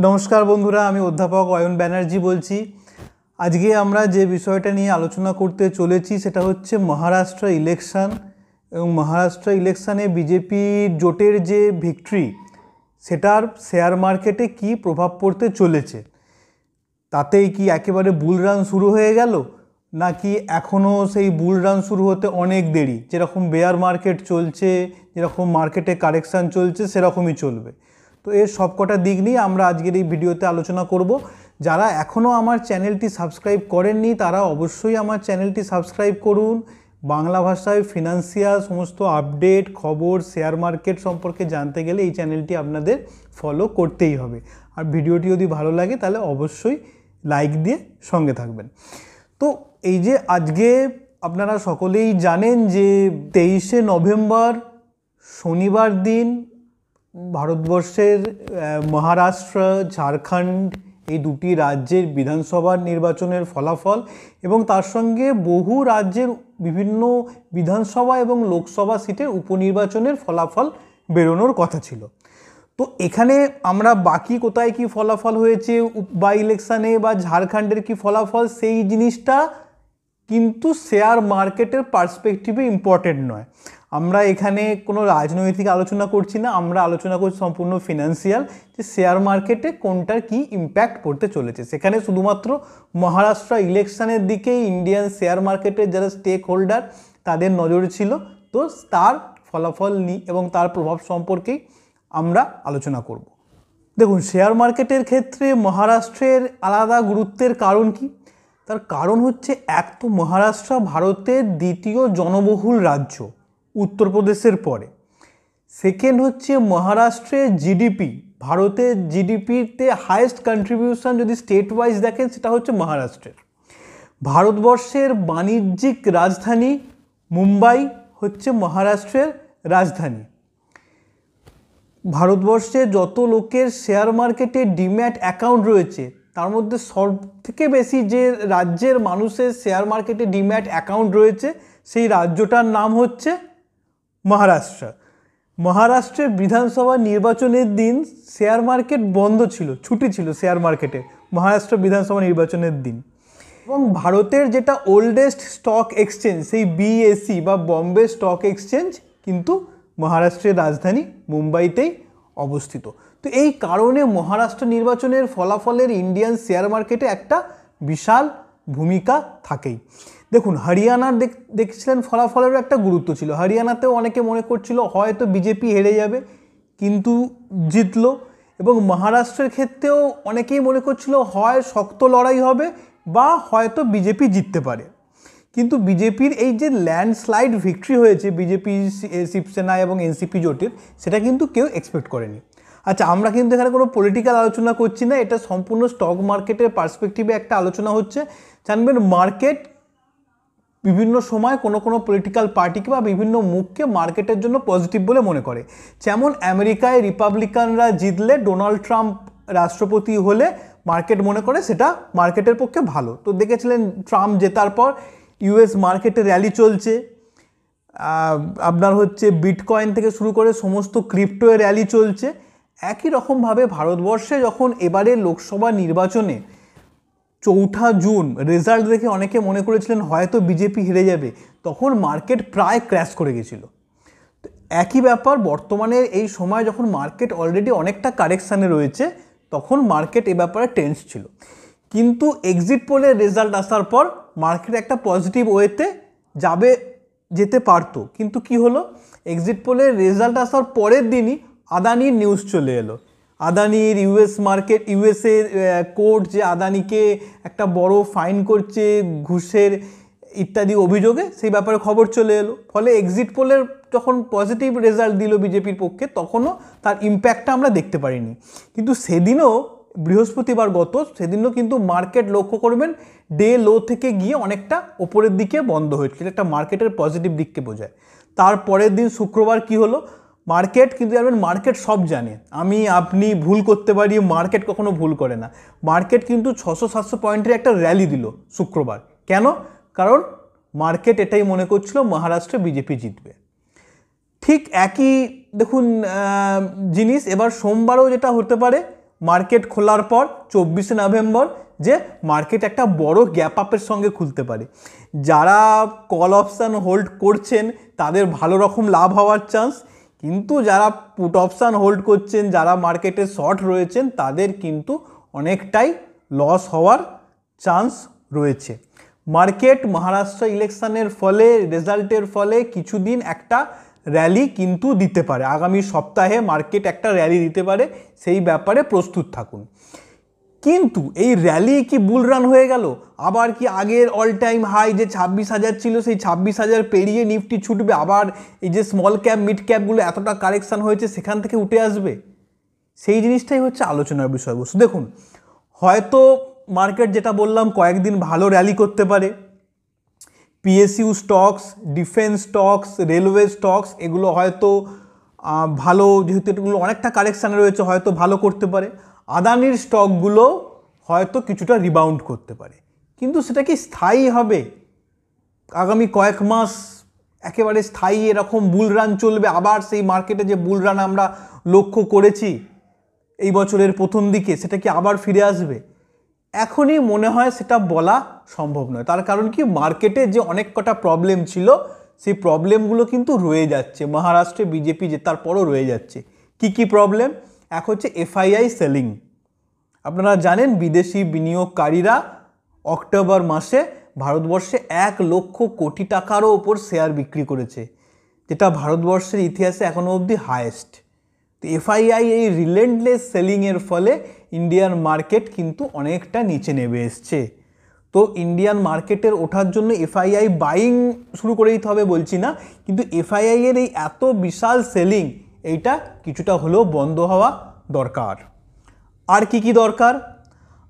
নমস্কার বন্ধুরা, আমি অধ্যাপক অয়ন ব্যানার্জি বলছি। আজকে আমরা যে বিষয়টা নিয়ে আলোচনা করতে চলেছি সেটা হচ্ছে মহারাষ্ট্র ইলেকশন এবং মহারাষ্ট্র ইলেকশানে বিজেপি জোটের যে ভিক্টরি সেটার শেয়ার মার্কেটে কি প্রভাব পড়তে চলেছে। তাতেই কি একেবারে বুল রান শুরু হয়ে গেল, নাকি এখনও সেই বুল রান শুরু হতে অনেক দেরি? যেরকম বেয়ার মার্কেট চলছে, যেরকম মার্কেটে কারেকশান চলছে, সেরকমই চলবে। তো এর সবকটা দিক নিয়ে আমরা আজকের এই ভিডিওতে আলোচনা করব। যারা এখনও আমার চ্যানেলটি সাবস্ক্রাইব করেননি তারা অবশ্যই আমার চ্যানেলটি সাবস্ক্রাইব করুন। বাংলা ভাষায় ফিনান্সিয়াল সমস্ত আপডেট, খবর, শেয়ার মার্কেট সম্পর্কে জানতে গেলে এই চ্যানেলটি আপনাদের ফলো করতেই হবে। আর ভিডিওটি যদি ভালো লাগে তাহলে অবশ্যই লাইক দিয়ে সঙ্গে থাকবেন। তো এই যে আজকে আপনারা সকলেই জানেন যে 23শে নভেম্বর শনিবার দিন ভারতবর্ষের মহারাষ্ট্র, ঝাড়খণ্ড এই দুটি রাজ্যের বিধানসভা নির্বাচনের ফলাফল এবং তার সঙ্গে বহু রাজ্যের বিভিন্ন বিধানসভা এবং লোকসভা সিটের উপনির্বাচনের ফলাফল বেরোনোর কথা ছিল। তো এখানে আমরা বাকি কোথায় কি ফলাফল হয়েছে বাই ইলেকশানে বা ঝাড়খণ্ডের কি ফলাফল, সেই জিনিসটা কিন্তু শেয়ার মার্কেটের পার্সপেক্টিভে ইম্পর্টেন্ট নয়। আমরা এখানে কোনো রাজনৈতিক আলোচনা করছি না, আমরা আলোচনা করছি সম্পূর্ণ ফিনান্সিয়াল, যে শেয়ার মার্কেটে কোনটার কি ইম্প্যাক্ট পড়তে চলেছে। সেখানে শুধুমাত্র মহারাষ্ট্র ইলেকশানের দিকেই ইন্ডিয়ান শেয়ার মার্কেটের যারা স্টেক হোল্ডার তাদের নজর ছিল। তো তার ফলাফল এবং তার প্রভাব সম্পর্কেই আমরা আলোচনা করব। দেখুন, শেয়ার মার্কেটের ক্ষেত্রে মহারাষ্ট্রের আলাদা গুরুত্বের কারণ কি? তার কারণ হচ্ছে, এক তো মহারাষ্ট্র ভারতের দ্বিতীয় জনবহুল রাজ্য উত্তরপ্রদেশের পরে। সেকেন্ড হচ্ছে মহারাষ্ট্রের জিডিপি, ভারতের জিডিপিতে হাইয়েস্ট কন্ট্রিবিউশন যদি স্টেট ওয়াইজ দেখেন সেটা হচ্ছে মহারাষ্ট্রের। ভারতবর্ষের বাণিজ্যিক রাজধানী মুম্বাই হচ্ছে মহারাষ্ট্রের রাজধানী। ভারতবর্ষে যত লোকের শেয়ার মার্কেটে ডিম্যাট অ্যাকাউন্ট রয়েছে তার মধ্যে সব থেকে বেশি যে রাজ্যের মানুষের শেয়ার মার্কেটে ডিম্যাট অ্যাকাউন্ট রয়েছে সেই রাজ্যটার নাম হচ্ছে মহারাষ্ট্র। মহারাষ্ট্রের বিধানসভা নির্বাচনের দিন শেয়ার মার্কেট বন্ধ ছিল, ছুটি ছিল শেয়ার মার্কেটে মহারাষ্ট্র বিধানসভা নির্বাচনের দিন। এবং ভারতের যেটা ওল্ডেস্ট স্টক এক্সচেঞ্জ সেই বিএসই বা বম্বে স্টক এক্সচেঞ্জ কিন্তু মহারাষ্ট্রের রাজধানী মুম্বাইতেই অবস্থিত। তো এই কারণে মহারাষ্ট্র নির্বাচনের ফলাফলের ইন্ডিয়ান শেয়ার মার্কেটে একটা বিশাল ভূমিকা থাকেই। দেখুন, হরিয়ানার দেখছিলেন ফলাফলেরও একটা গুরুত্ব ছিল। হরিয়ানাতেও অনেকে মনে করছিল হয়তো বিজেপি হেরে যাবে, কিন্তু জিতলো। এবং মহারাষ্ট্রের ক্ষেত্রেও অনেকেই মনে করছিল হয় শক্ত লড়াই হবে বা হয়তো বিজেপি জিততে পারে। কিন্তু বিজেপির এই যে ল্যান্ডস্লাইড ভিক্টরি হয়েছে বিজেপি, শিবসেনা এবং এনসিপি জোটের, সেটা কিন্তু কেউ এক্সপেক্ট করেনি। আচ্ছা, আমরা কিন্তু এখানে কোনো পলিটিক্যাল আলোচনা করছি না, এটা সম্পূর্ণ স্টক মার্কেটের পার্সপেক্টিভে একটা আলোচনা হচ্ছে। জানবেন, মার্কেট বিভিন্ন সময় কোনো কোনো পলিটিক্যাল পার্টিকে বা বিভিন্ন মুখকে মার্কেটের জন্য পজিটিভ বলে মনে করে। যেমন আমেরিকায় রিপাবলিকানরা জিতলে, ডোনাল্ড ট্রাম্প রাষ্ট্রপতি হলে মার্কেট মনে করে সেটা মার্কেটের পক্ষে ভালো। তো দেখেছিলেন ট্রাম্প জেতার পর ইউএস মার্কেটে র্যালি চলছে, আপনার হচ্ছে বিটকয়েন থেকে শুরু করে সমস্ত ক্রিপ্টোয় র্যালি চলছে। একই রকমভাবে ভারতবর্ষে যখন এবারে লোকসভা নির্বাচনে 4 জুন রেজাল্ট দেখে অনেকে মনে করেছিলেন হয়তো বিজেপি হেরে যাবে, তখন মার্কেট প্রায় ক্র্যাশ করে গেছিল। তো একই ব্যাপার বর্তমানে এই সময় যখন মার্কেট অলরেডি অনেকটা কারেকশানে রয়েছে তখন মার্কেট এ ব্যাপারে টেন্স ছিল। কিন্তু এক্সিট পোলের রেজাল্ট আসার পর মার্কেট একটা পজিটিভ ওয়েতে যেতে পারতো। কিন্তু কি হলো, এক্সিট পোলের রেজাল্ট আসার পরের দিনই আদানির নিউজ চলে এলো। আদানির ইউএসের কোর্ট যে আদানিকে একটা বড় ফাইন করছে ঘুষের ইত্যাদি অভিযোগে, সেই ব্যাপারে খবর চলে এলো। ফলে এক্সিট পোলের যখন পজিটিভ রেজাল্ট দিল বিজেপির পক্ষে তখনও তার ইম্প্যাক্টটা আমরা দেখতে পারিনি। কিন্তু সেদিনও বৃহস্পতিবার সেদিনও কিন্তু মার্কেট লক্ষ্য করবেন ডে লো থেকে গিয়ে অনেকটা ওপরের দিকে বন্ধ হয়েছিল, একটা মার্কেটের পজিটিভ দিককে বোঝায়। তারপরের দিন শুক্রবার কি হলো, মার্কেট কিন্তু জানবেন, মার্কেট সব জানে, আমি আপনি ভুল করতে পারি, মার্কেট কখনো ভুল করে না। মার্কেট কিন্তু 600-700 পয়েন্টের একটা র্যালি দিল শুক্রবার। কেন? কারণ মার্কেট এটাই মনে করছিল মহারাষ্ট্রে বিজেপি জিতবে। ঠিক একই দেখুন জিনিস এবার সোমবারও যেটা হতে পারে, মার্কেট খোলার পর 24শে নভেম্বর যে মার্কেট একটা বড় গ্যাপ আপের সঙ্গে খুলতে পারে। যারা কল অপশান হোল্ড করছেন তাদের ভালো রকম লাভ হওয়ার চান্স, কিন্তু যারা পুট অপশান হোল্ড করছেন, যারা মার্কেটে শর্ট রয়েছেন, তাদের কিন্তু অনেকটাই লস হওয়ার চান্স রয়েছে। মার্কেট মহারাষ্ট্র ইলেকশনের ফলে, রেজাল্টের ফলে কিছুদিন একটা র্যালি কিন্তু দিতে পারে। আগামী সপ্তাহে মার্কেট একটা র্যালি দিতে পারে, সেই ব্যাপারে প্রস্তুত থাকুন। কিন্তু এই র্যালি কি বুল রান হয়ে গেল? আবার কি আগের অল টাইম হাই যে 26,000 ছিল, সেই 26,000 পেরিয়ে নিফটি ছুটবে? আবার এই যে স্মল ক্যাপ মিড ক্যাপগুলো এতটা কারেকশান হয়েছে সেখান থেকে উঠে আসবে? সেই জিনিসটাই হচ্ছে আলোচনার বিষয়বস্তু। দেখুন, হয়তো মার্কেট যেটা বললাম কয়েকদিন ভালো র্যালি করতে পারে। PSU stocks, defence stocks, railway stocks এগুলো হয়তো ভালো, যেহেতু এগুলো অনেকটা কারেকশানে রয়েছে, হয়তো ভালো করতে পারে। আদানির স্টকগুলো হয়তো কিছুটা রিবাউন্ড করতে পারে, কিন্তু সেটা কি স্থায়ী হবে? আগামী কয়েক মাস একেবারে স্থায়ী এরকম বুল রান চলবে? আবার সেই মার্কেটে যে বুল রান আমরা লক্ষ্য করেছি এই বছরের প্রথম দিকে, সেটা কি আবার ফিরে আসবে? এখনই মনে হয় সেটা বলা সম্ভব নয়। তার কারণ কি, মার্কেটে যে অনেক কটা প্রবলেম ছিল সেই প্রবলেমগুলো কিন্তু রয়ে যাচ্ছে। মহারাষ্ট্রে বিজেপি জেতার পরও রয়ে যাচ্ছে। কি কি প্রবলেম? এক হচ্ছে এফআইআই সেলিং। আপনারা জানেন বিদেশি বিনিয়োগকারীরা অক্টোবর মাসে ভারতবর্ষে 1,00,000 কোটি টাকারও ওপর শেয়ার বিক্রি করেছে, যেটা ভারতবর্ষের ইতিহাসে এখনও অবধি হায়েস্ট। তো এফআইআই এই রিলেন্টলেস সেলিংয়ের ফলে ইন্ডিয়ান মার্কেট কিন্তু অনেকটা নিচে নেমে এসছে। তো ইন্ডিয়ান মার্কেটের ওঠার জন্য এফআইআই বাইং শুরু করে দিতে হবে বলছি না, কিন্তু এফআইআই এর এই এত বিশাল সেলিং, এইটা কিছুটা হলেও বন্ধ হওয়া দরকার। আর কি কি দরকার?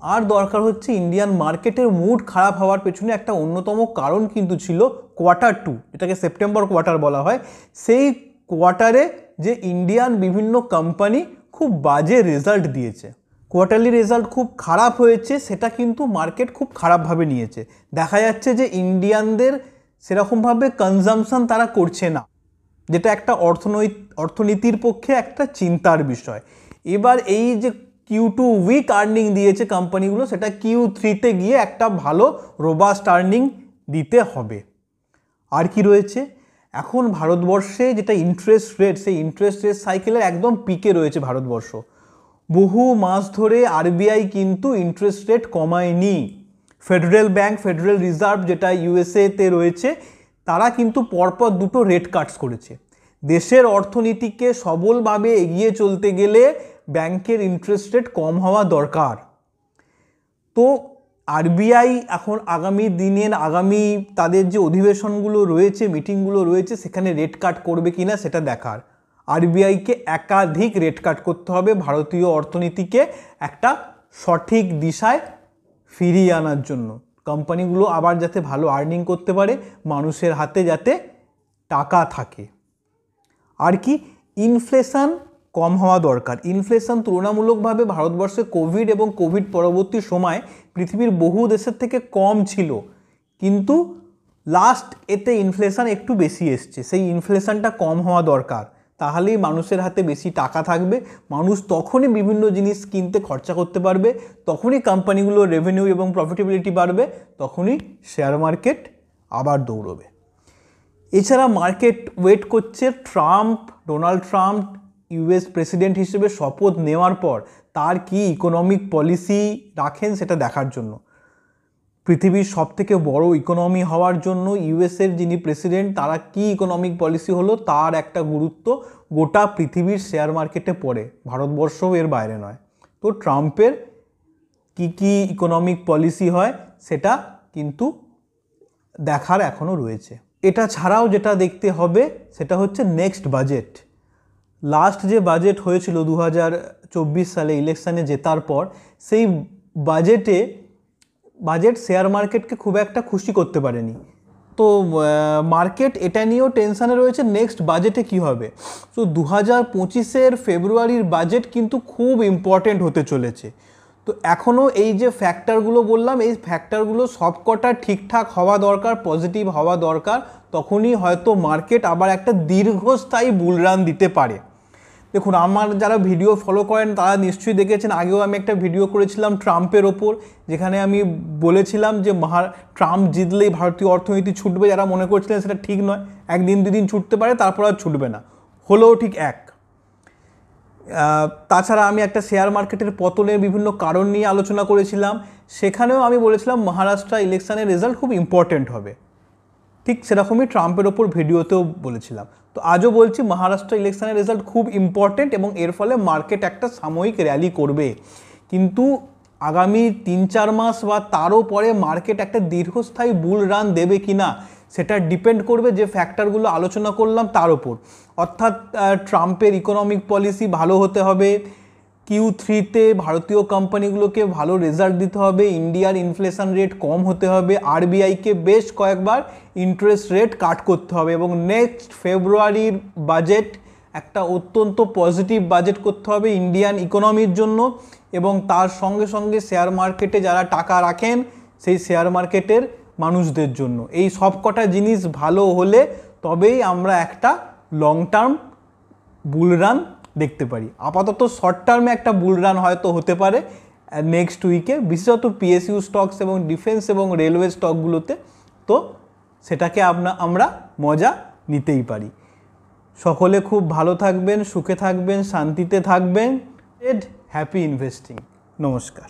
আর দরকার হচ্ছে ইন্ডিয়ান মার্কেটের মুড খারাপ হওয়ার পেছনে একটা অন্যতম কারণ কিন্তু ছিল Q2, এটাকে সেপ্টেম্বর কোয়ার্টার বলা হয়। সেই কোয়ার্টারে যে ইন্ডিয়ান বিভিন্ন কোম্পানি খুব বাজে রেজাল্ট দিয়েছে, কোয়ার্টারলি রেজাল্ট খুব খারাপ হয়েছে, সেটা কিন্তু মার্কেট খুব খারাপভাবে নিয়েছে। দেখা যাচ্ছে যে ইন্ডিয়ানদের সেরকমভাবে কনজামশন তারা করছে না, যেটা একটা অর্থনীতির পক্ষে একটা চিন্তার বিষয়। এবার এই যে Q2 উইক আর্নিং দিয়েছে কোম্পানিগুলো, সেটা Q3-তে গিয়ে একটা ভালো রোবাস্ট আর্নিং দিতে হবে। আর কি রয়েছে? এখন ভারতবর্ষে যেটা ইন্টারেস্ট রেট, সেই ইন্টারেস্ট রেট সাইকেলের একদম পিকে রয়েছে ভারতবর্ষ। বহু মাস ধরে আরবিআই কিন্তু ইন্টারেস্ট রেট কমায়নি। ফেডারেল ব্যাংক, ফেডারেল রিজার্ভ যেটা ইউএসএতে রয়েছে, তারা কিন্তু পরপর দুটো রেট কাটস করেছে। দেশের অর্থনীতিকে সবলভাবে এগিয়ে চলতে গেলে ব্যাংকের ইন্টারেস্ট রেট কম হওয়া দরকার। তো আরবিআই এখন আগামী দিনের তাদের যে অধিবেশনগুলো রয়েছে, মিটিংগুলো রয়েছে, সেখানে রেট কাট করবে কিনা সেটা দেখার। আরবিআইকে একাধিক রেট কাট করতে হবে ভারতীয় অর্থনীতিকে একটা সঠিক দিশায় ফিরিয়ে আনার জন্য, কোম্পানিগুলো আবার যাতে ভালো আর্নিং করতে পারে, মানুষের হাতে যাতে টাকা থাকে। আর কি? ইনফ্লেশন কম হওয়া দরকার। ইনফ্লেশন তুলনামূলকভাবে ভারতবর্ষে কোভিড এবং কোভিড পরবর্তী সময় পৃথিবীর বহু দেশের থেকে কম ছিল, কিন্তু লাস্ট এতে ইনফ্লেশন একটু বেশি এসছে। সেই ইনফ্লেশনটা কম হওয়া দরকার, তাহলেই মানুষের হাতে বেশি টাকা থাকবে, মানুষ তখনই বিভিন্ন জিনিস কিনতে খরচা করতে পারবে, তখনই কোম্পানিগুলোর রেভিনিউ এবং প্রফিটেবিলিটি বাড়বে, তখনই শেয়ার মার্কেট আবার দৌড়বে। এছাড়া মার্কেট ওয়েট করছে ডোনাল্ড ট্রাম্প ইউএস প্রেসিডেন্ট হিসেবে শপথ নেওয়ার পর তার কি ইকোনমিক পলিসি রাখেন সেটা দেখার জন্য। পৃথিবীর সবথেকে বড় ইকোনমি হওয়ার জন্য ইউএসের যিনি প্রেসিডেন্ট, তারা কি ইকোনমিক পলিসি হলো তার একটা গুরুত্ব গোটা পৃথিবীর শেয়ার মার্কেটে পড়ে, ভারতবর্ষও এর বাইরে নয়। তো ট্রাম্পের কি কি ইকোনমিক পলিসি হয় সেটা কিন্তু দেখার এখনও রয়েছে। এটা ছাড়াও যেটা দেখতে হবে সেটা হচ্ছে নেক্সট বাজেট। লাস্ট যে বাজেট হয়েছিল 2024 সালে ইলেকশানে জেতার পর, সেই বাজেট শেয়ার মার্কেটকে খুব একটা খুশি করতে পারেনি। তো মার্কেট এটা নিয়েও টেনশানে রয়েছে নেক্সট বাজেটে কি হবে। তো 2025-এর ফেব্রুয়ারির বাজেট কিন্তু খুব ইম্পর্টেন্ট হতে চলেছে। তো এখনও এই যে ফ্যাক্টরগুলো বললাম, এই ফ্যাক্টরগুলো সবকটা ঠিকঠাক হওয়া দরকার, পজিটিভ হওয়া দরকার, তখনই হয়তো মার্কেট আবার একটা দীর্ঘস্থায়ী বুল রান দিতে পারে। দেখুন, আমার যারা ভিডিও ফলো করেন তারা নিশ্চয়ই দেখেছেন, আগেও আমি একটা ভিডিও করেছিলাম ট্রাম্পের ওপর, যেখানে আমি বলেছিলাম যে ট্রাম্প জিতলেই ভারতীয় অর্থনীতি ছুটবে। যারা মনে করছিলেন সেটা ঠিক নয়, একদিন দুদিন ছুটতে পারে, তারপর আর ছুটবে না, হলেও ঠিক এক। তাছাড়া আমি একটা শেয়ার মার্কেটের পতনের বিভিন্ন কারণ নিয়ে আলোচনা করেছিলাম, সেখানেও আমি বলেছিলাম মহারাষ্ট্র ইলেকশনের রেজাল্ট খুব ইম্পর্ট্যান্ট হবে। ঠিক সেরকমই ট্রাম্পের ওপর ভিডিওতেও বলেছিলাম। তো আজও বলছি মহারাষ্ট্র ইলেকশনের রেজাল্ট খুব ইম্পর্ট্যান্ট এবং এর ফলে মার্কেট একটা সাময়িক র্যালি করবে, কিন্তু আগামী 3-4 মাস বা তারও পরে মার্কেট একটা দীর্ঘস্থায়ী বুল রান দেবে কি না সেটা ডিপেন্ড করবে যে ফ্যাক্টরগুলো আলোচনা করলাম তার ওপর। অর্থাৎ ট্রাম্পের ইকোনমিক পলিসি ভালো হতে হবে, Q3-তে ভারতীয় কোম্পানিগুলোকে ভালো রেজাল্ট দিতে হবে, ইন্ডিয়ার ইনফ্লেশন রেট কম হতে হবে, আরবিআইকে বেশ কয়েকবার ইন্টারেস্ট রেট কাট করতে হবে এবং নেক্সট ফেব্রুয়ারির বাজেট একটা অত্যন্ত পজিটিভ বাজেট করতে হবে ইন্ডিয়ান ইকোনমির জন্য এবং তার সঙ্গে সঙ্গে শেয়ার মার্কেটে যারা টাকা রাখেন সেই শেয়ার মার্কেটের মানুষদের জন্য। এই সব কটা জিনিস ভালো হলে তবেই আমরা একটা লং টার্ম বুল রান দেখতে পারি। আপাতত শর্ট টার্মে একটা বুল রান হয়তো হতে পারে নেক্সট উইকে, বিশেষত পিএসইউ স্টকস এবং ডিফেন্স এবং রেলওয়ে স্টকগুলোতে, তো সেটাকে আমরা মজা নিতেই পারি। সকলে খুব ভালো থাকবেন, সুখে থাকবেন, শান্তিতে থাকবেন। Happy investing. নমস্কার।